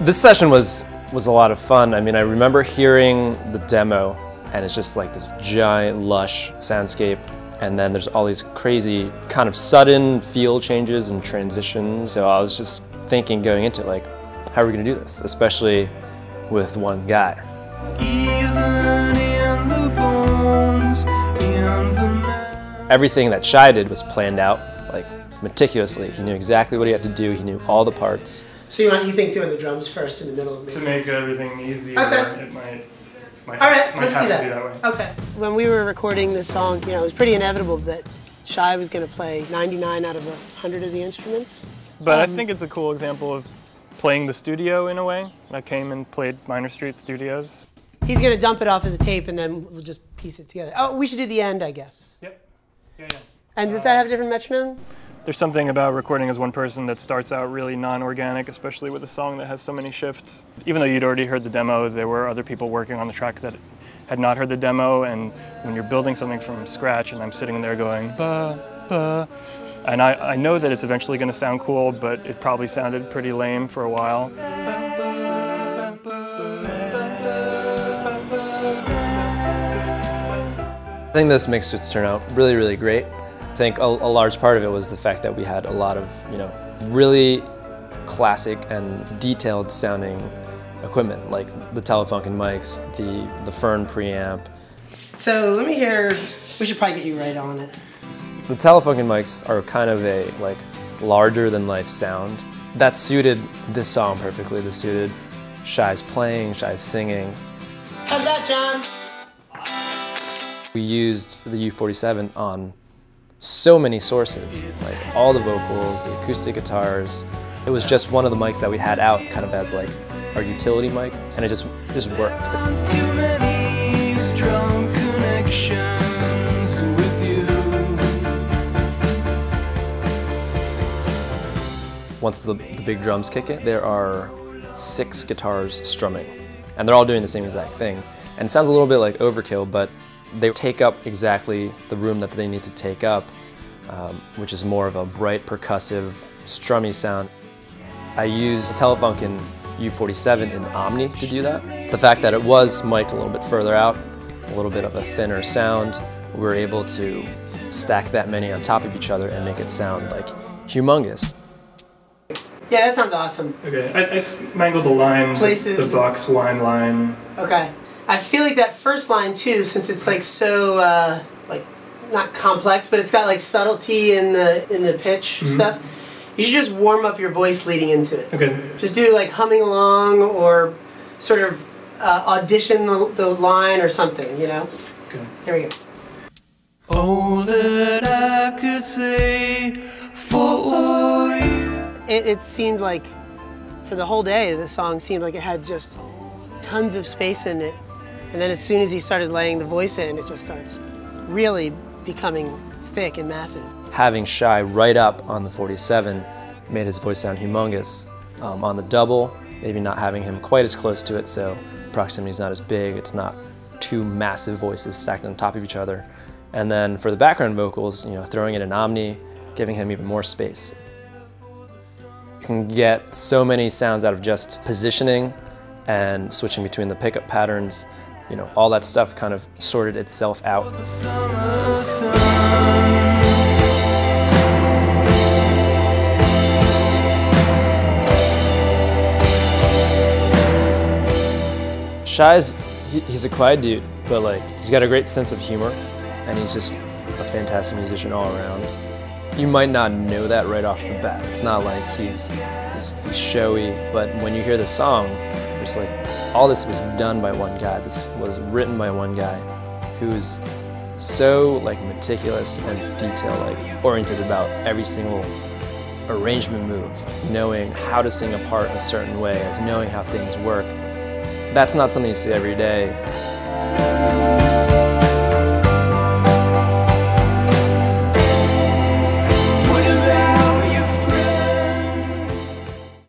This session was a lot of fun. I mean, I remember hearing the demo, and it's just like this giant, lush soundscape, and then there's all these crazy kind of sudden feel changes and transitions. So I was just thinking going into it, like, how are we gonna do this? Especially with one guy. Everything that Shai did was planned out, like, meticulously. He knew exactly what he had to do. He knew all the parts. So you think doing the drums first in the middle of to make everything easier, okay. It might all right, let's have do that. To be that way. Okay. When we were recording this song, you know, it was pretty inevitable that Shai was going to play 99 out of 100 of the instruments. But I think it's a cool example of playing the studio in a way. I came and played Minor Street Studios. He's going to dump it off of the tape and then we'll just piece it together. Oh, we should do the end, I guess. Yep. Yeah. And does that have a different metronome? There's something about recording as one person that starts out really non-organic, especially with a song that has so many shifts. Even though you'd already heard the demo, there were other people working on the track that had not heard the demo, and when you're building something from scratch and I'm sitting there going, ba, ba, and I know that it's eventually going to sound cool, but it probably sounded pretty lame for a while. I think this mix just turned out really, really great. I think a large part of it was the fact that we had a lot of, you know, really classic and detailed sounding equipment, like the Telefunken mics, the Fern preamp. So let me hear, we should probably get you right on it. The Telefunken mics are kind of a like larger than life sound. That suited this song perfectly. This suited Shai's playing, Shai's singing. How's that, John? We used the U47 on so many sources, like all the vocals, the acoustic guitars. It was just one of the mics that we had out kind of as like our utility mic, and it just worked. Too many strong connections with you. Once the big drums kick in, there are 6 guitars strumming, and they're all doing the same exact thing. And it sounds a little bit like overkill, but they take up exactly the room that they need to take up, which is more of a bright, percussive, strummy sound. I used a Telefunken U47 in Omni to do that. The fact that it was mic'd a little bit further out, a little bit of a thinner sound, we were able to stack that many on top of each other and make it sound like humongous. Yeah, that sounds awesome. Okay, I mangled the line, Places. the box wine line. Okay. I feel like that first line too, since it's like so, like, not complex, but it's got like subtlety in the pitch stuff. You should just warm up your voice leading into it. Okay. Just do like humming along or sort of audition the line or something, you know? Okay. Here we go. All that I could say for you. It seemed like, for the whole day, the song seemed like it had just tons of space in it. And then as soon as he started laying the voice in, it just starts really becoming thick and massive. Having Shai right up on the 47 made his voice sound humongous. On the double, maybe not having him quite as close to it, so proximity's not as big. It's not 2 massive voices stacked on top of each other. And then for the background vocals, you know, throwing it in Omni, giving him even more space. You can get so many sounds out of just positioning and switching between the pickup patterns. You know, all that stuff kind of sorted itself out. He's a quiet dude, but like he's got a great sense of humor, and he's just a fantastic musician all around. You might not know that right off the bat. It's not like he's showy, but when you hear the song, it's like all this was done by one guy. This was written by one guy who's so like meticulous and detail oriented about every single arrangement move, knowing how to sing a part a certain way, as knowing how things work. That's not something you see every day.